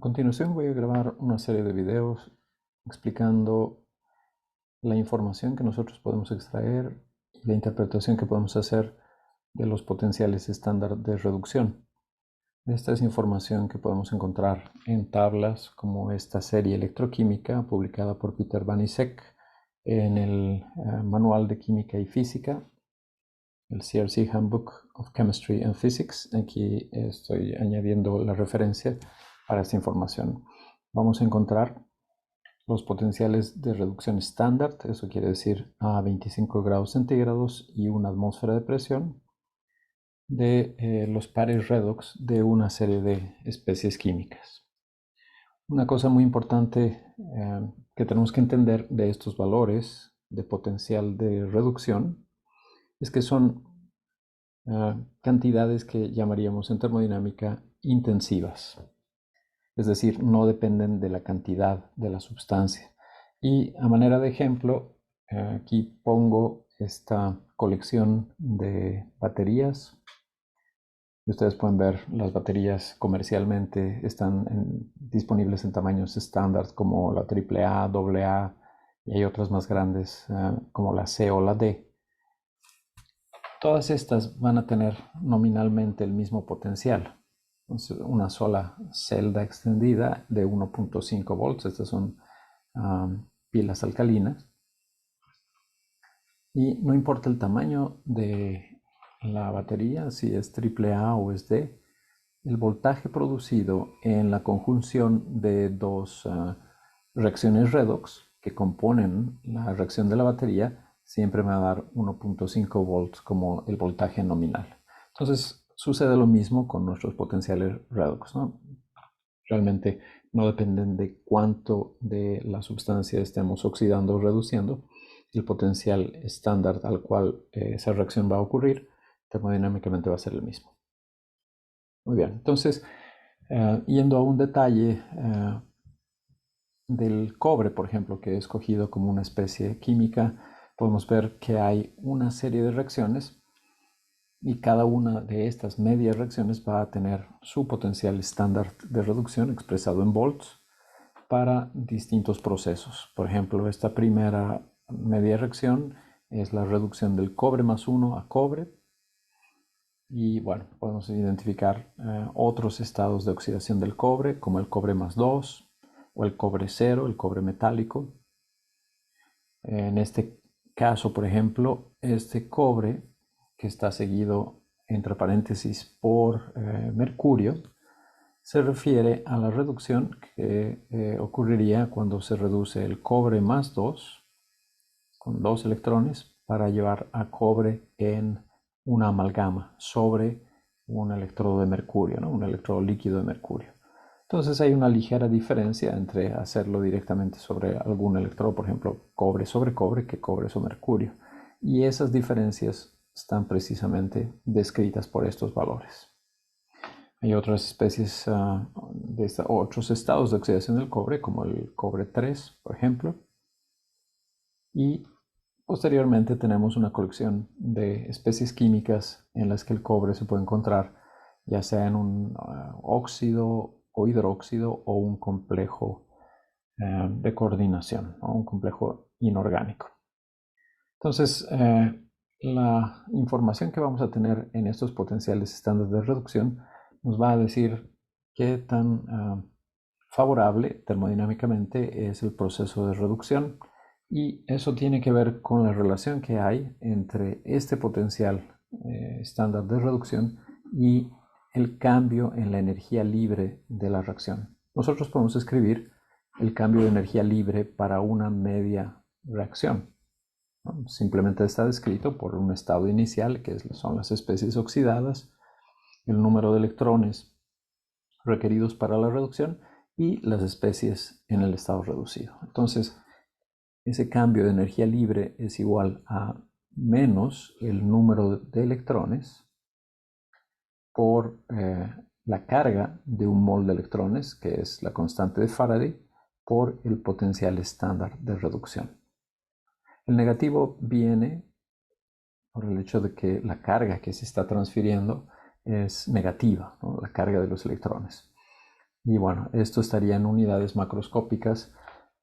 continuación voy a grabar una serie de videos explicando la información que nosotros podemos extraer y la interpretación que podemos hacer de los potenciales estándar de reducción. Esta es información que podemos encontrar en tablas como esta serie electroquímica publicada por Peter Banaszak en el Manual de Química y Física, el CRC Handbook of Chemistry and Physics. Aquí estoy añadiendo la referencia para esta información. Vamos a encontrar los potenciales de reducción estándar, eso quiere decir a 25 grados centígrados y una atmósfera de presión, de los pares redox de una serie de especies químicas. Una cosa muy importante que tenemos que entender de estos valores de potencial de reducción es que son cantidades que llamaríamos en termodinámica intensivas. Es decir, no dependen de la cantidad de la sustancia. Y a manera de ejemplo, aquí pongo esta colección de baterías. Ustedes pueden ver las baterías comercialmente están disponibles en tamaños estándar como la AAA, AA y hay otras más grandes como la C o la D. Todas estas van a tener nominalmente el mismo potencial. Una sola celda extendida de 1.5 volts. Estas son pilas alcalinas. Y no importa el tamaño de la batería, si es AAA o es D, el voltaje producido en la conjunción de dos reacciones redox que componen la reacción de la batería siempre me va a dar 1.5 volts como el voltaje nominal. Entonces sucede lo mismo con nuestros potenciales redox, ¿no? Realmente no dependen de cuánto de la sustancia estemos oxidando o reduciendo. El potencial estándar al cual esa reacción va a ocurrir termodinámicamente va a ser el mismo. Muy bien, entonces yendo a un detalle del cobre, por ejemplo, que he escogido como una especie química, podemos ver que hay una serie de reacciones y cada una de estas medias reacciones va a tener su potencial estándar de reducción expresado en volts para distintos procesos. Por ejemplo, esta primera media reacción es la reducción del cobre más 1 a cobre. Y bueno, podemos identificar otros estados de oxidación del cobre, como el cobre más 2 o el cobre 0, el cobre metálico. En este caso, por ejemplo, este cobre que está seguido entre paréntesis por mercurio, se refiere a la reducción que ocurriría cuando se reduce el cobre más 2 con 2 electrones para llevar a cobre en una amalgama sobre un electrodo de mercurio, ¿no? Un electrodo líquido de mercurio. Entonces hay una ligera diferencia entre hacerlo directamente sobre algún electrodo, por ejemplo, cobre sobre cobre, que cobre sobre mercurio. Y esas diferencias están precisamente descritas por estos valores. Hay otras especies otros estados de oxidación del cobre, como el cobre 3, por ejemplo. Y posteriormente tenemos una colección de especies químicas en las que el cobre se puede encontrar ya sea en un óxido o hidróxido o un complejo de coordinación, ¿no? Un complejo inorgánico. Entonces, la información que vamos a tener en estos potenciales estándares de reducción nos va a decir qué tan favorable termodinámicamente es el proceso de reducción, y eso tiene que ver con la relación que hay entre este potencial estándar de reducción y el cambio en la energía libre de la reacción. Nosotros podemos escribir el cambio de energía libre para una media reacción, ¿no? Simplemente está descrito por un estado inicial, que son las especies oxidadas, el número de electrones requeridos para la reducción y las especies en el estado reducido. Entonces, ese cambio de energía libre es igual a menos el número de electrones por la carga de un mol de electrones, que es la constante de Faraday, por el potencial estándar de reducción. El negativo viene por el hecho de que la carga que se está transfiriendo es negativa, ¿no? La carga de los electrones. Y bueno, esto estaría en unidades macroscópicas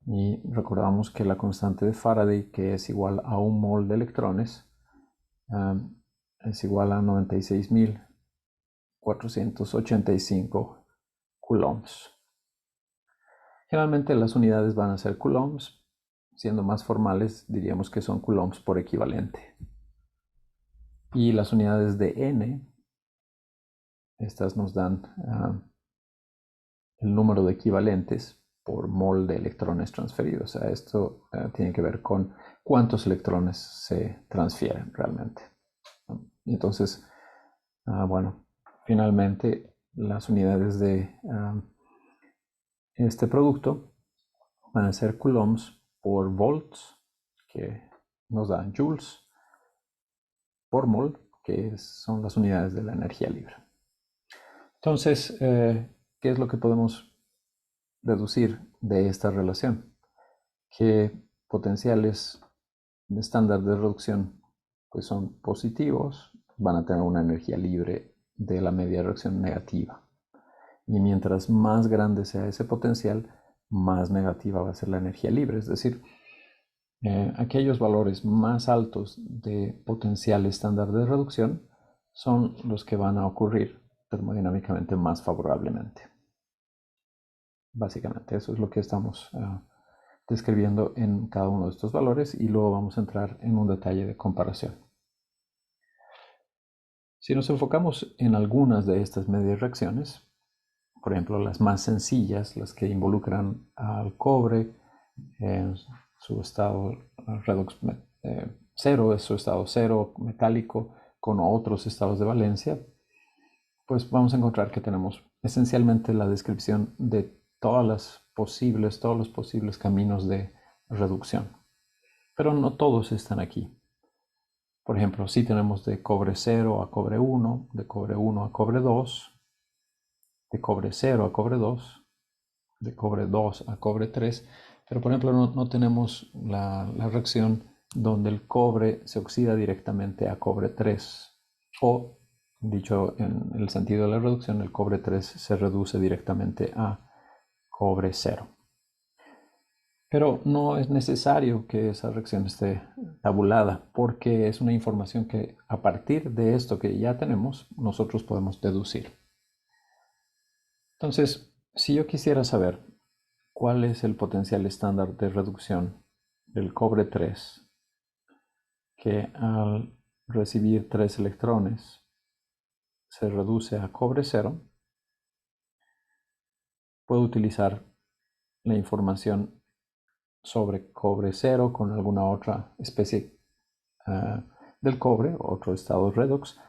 y recordamos que la constante de Faraday, que es igual a un mol de electrones, es igual a 96.485 coulombs. Generalmente las unidades van a ser coulombs, siendo más formales diríamos que son coulombs por equivalente. Y las unidades de n, estas nos dan el número de equivalentes por mol de electrones transferidos. O sea, esto tiene que ver con cuántos electrones se transfieren realmente. Y entonces, bueno, finalmente las unidades de este producto van a ser coulombs por volts, que nos dan joules, por mol, que son las unidades de la energía libre. Entonces, ¿qué es lo que podemos deducir de esta relación? Que potenciales de estándar de reducción pues son positivos, van a tener una energía libre de la media reacción negativa. Y mientras más grande sea ese potencial, más negativa va a ser la energía libre. Es decir, aquellos valores más altos de potencial estándar de reducción son los que van a ocurrir termodinámicamente más favorablemente. Básicamente, eso es lo que estamos describiendo en cada uno de estos valores y luego vamos a entrar en un detalle de comparación. Si nos enfocamos en algunas de estas medias reacciones, por ejemplo, las más sencillas, las que involucran al cobre en su estado redox cero, es su estado cero metálico con otros estados de valencia, pues vamos a encontrar que tenemos esencialmente la descripción de todos los posibles caminos de reducción. Pero no todos están aquí. Por ejemplo, si tenemos de cobre 0 a cobre 1, de cobre 1 a cobre 2, de cobre 0 a cobre 2, de cobre 2 a cobre 3, pero por ejemplo no tenemos la reacción donde el cobre se oxida directamente a cobre 3 o, dicho en el sentido de la reducción, el cobre 3 se reduce directamente a cobre 0. Pero no es necesario que esa reacción esté tabulada porque es una información que a partir de esto que ya tenemos nosotros podemos deducir. Entonces, si yo quisiera saber cuál es el potencial estándar de reducción del cobre 3, que al recibir 3 electrones se reduce a cobre 0, puedo utilizar la información sobre cobre 0 con alguna otra especie del cobre, otro estado redox,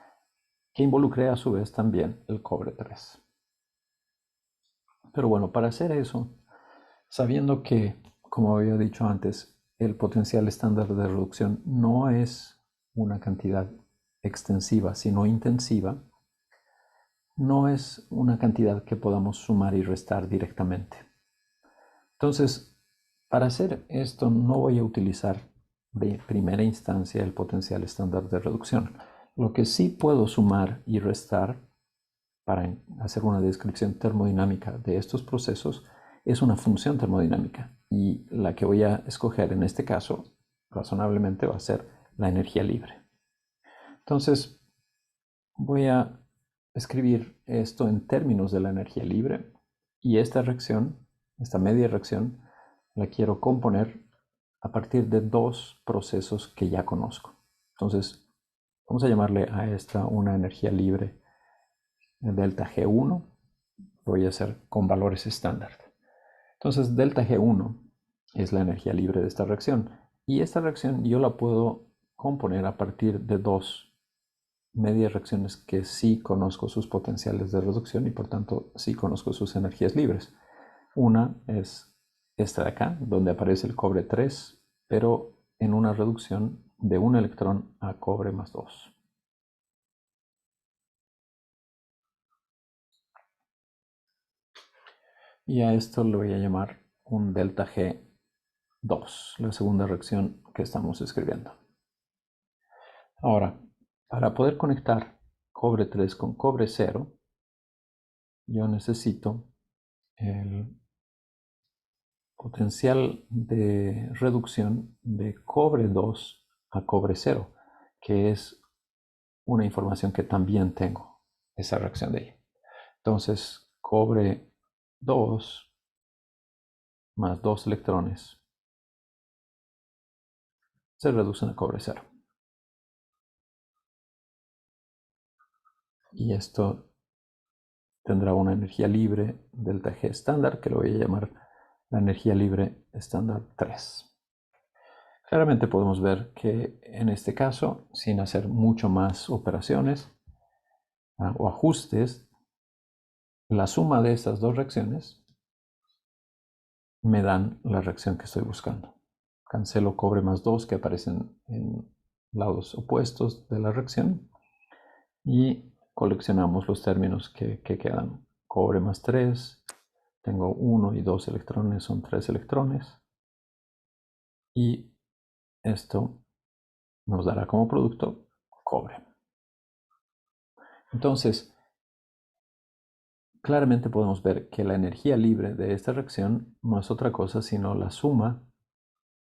que involucre a su vez también el cobre 3. Pero bueno, para hacer eso, sabiendo que, como había dicho antes, el potencial estándar de reducción no es una cantidad extensiva, sino intensiva, no es una cantidad que podamos sumar y restar directamente. Entonces, para hacer esto no voy a utilizar de primera instancia el potencial estándar de reducción. Lo que sí puedo sumar y restar para hacer una descripción termodinámica de estos procesos es una función termodinámica y la que voy a escoger en este caso razonablemente va a ser la energía libre. Entonces voy a escribir esto en términos de la energía libre y esta reacción, esta media reacción, la quiero componer a partir de dos procesos que ya conozco. Entonces vamos a llamarle a esta una energía libre delta G1, voy a hacer con valores estándar. Entonces, delta G1 es la energía libre de esta reacción. Y esta reacción yo la puedo componer a partir de dos medias reacciones que sí conozco sus potenciales de reducción y por tanto sí conozco sus energías libres. Una es esta de acá, donde aparece el cobre 3, pero en una reducción de un electrón a cobre más 2. Y a esto le voy a llamar un delta G2, la segunda reacción que estamos escribiendo. Ahora, para poder conectar cobre 3 con cobre 0, yo necesito el potencial de reducción de cobre 2 a cobre 0, que es una información que también tengo, esa reacción de ahí. Entonces, cobre 2 más 2 electrones se reducen a cobre 0. Y esto tendrá una energía libre delta G estándar, que lo voy a llamar la energía libre estándar 3. Claramente podemos ver que en este caso, sin hacer mucho más operaciones o ajustes, la suma de estas dos reacciones me dan la reacción que estoy buscando. Cancelo cobre más 2 que aparecen en lados opuestos de la reacción y coleccionamos los términos que quedan. Cobre más 3, tengo 1 y 2 electrones, son 3 electrones. Y esto nos dará como producto cobre. Entonces, claramente podemos ver que la energía libre de esta reacción no es otra cosa sino la suma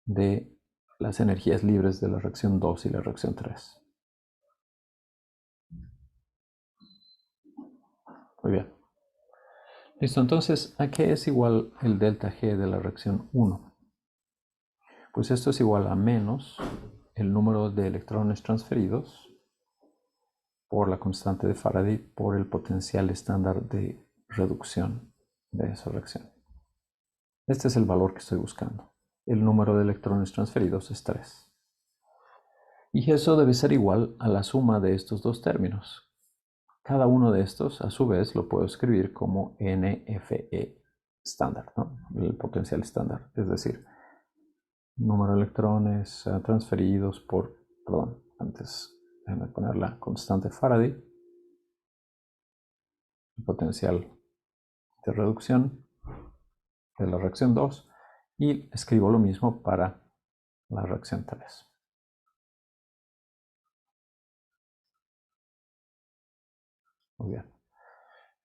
de las energías libres de la reacción 2 y la reacción 3. Muy bien. Listo, entonces, ¿a qué es igual el delta G de la reacción 1? Pues esto es igual a menos el número de electrones transferidos por la constante de Faraday por el potencial estándar de reducción de esa reacción. Este es el valor que estoy buscando. El número de electrones transferidos es 3. Y eso debe ser igual a la suma de estos dos términos. Cada uno de estos, a su vez, lo puedo escribir como NFE estándar, ¿no? El potencial estándar. Es decir, número de electrones transferidos por, perdón, antes déjame poner la constante Faraday, el potencial de reducción de la reacción 2, y escribo lo mismo para la reacción 3. Muy bien.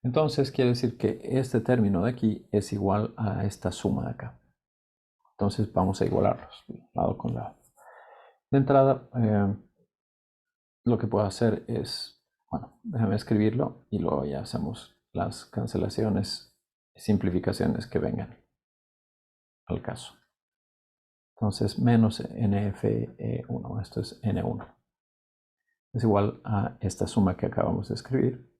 Entonces quiere decir que este término de aquí es igual a esta suma de acá. Entonces vamos a igualarlos lado con lado. De entrada, lo que puedo hacer es, bueno, déjame escribirlo y luego ya hacemos las cancelaciones y simplificaciones que vengan al caso. Entonces, menos NFE1, esto es N1. Es igual a esta suma que acabamos de escribir.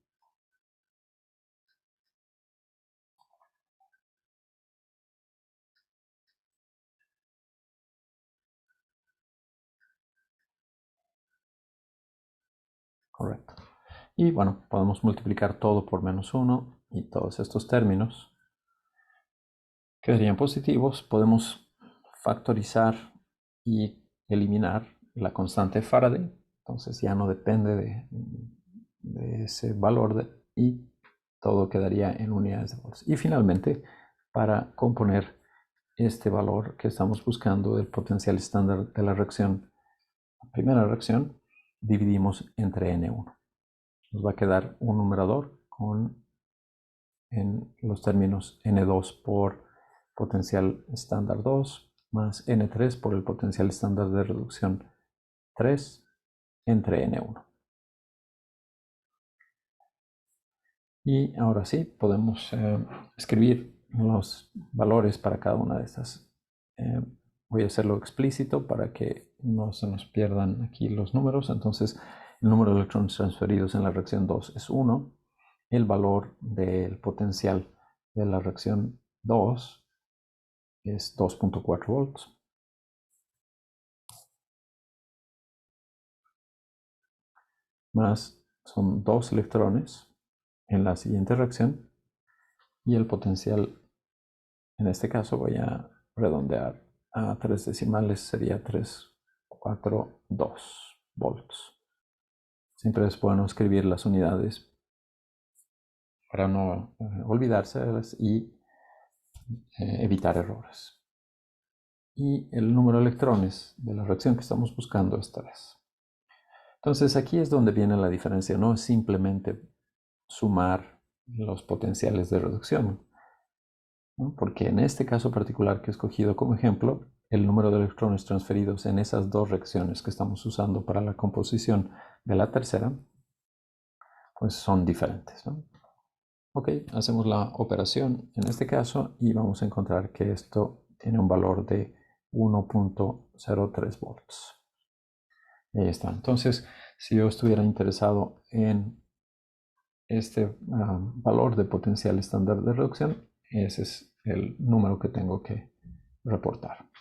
Correcto. Y bueno, podemos multiplicar todo por menos 1 y todos estos términos quedarían positivos. Podemos factorizar y eliminar la constante de Faraday. Entonces ya no depende de ese valor y todo quedaría en unidades de volts. Y finalmente, para componer este valor que estamos buscando del potencial estándar de la reacción, la primera reacción, dividimos entre N1. Nos va a quedar un numerador en los términos N2 por potencial estándar 2 más N3 por el potencial estándar de reducción 3 entre N1. Y ahora sí, podemos escribir los valores para cada una de estas. Voy a hacerlo explícito para que no se nos pierdan aquí los números. Entonces, el número de electrones transferidos en la reacción 2 es 1. El valor del potencial de la reacción 2 es 2.4 volts. Más son 2 electrones en la siguiente reacción. Y el potencial, en este caso voy a redondear a 3 decimales, sería 342 volts. Siempre es bueno escribir las unidades para no olvidárselas y evitar errores. Y el número de electrones de la reacción que estamos buscando es 3. Entonces aquí es donde viene la diferencia, no es simplemente sumar los potenciales de reducción. ¿no? Porque en este caso particular que he escogido como ejemplo, el número de electrones transferidos en esas dos reacciones que estamos usando para la composición de la tercera, pues son diferentes, ¿no? Ok, hacemos la operación en este caso y vamos a encontrar que esto tiene un valor de 1.03 volts. Ahí está. Entonces, si yo estuviera interesado en este valor de potencial estándar de reducción, ese es el número que tengo que reportar.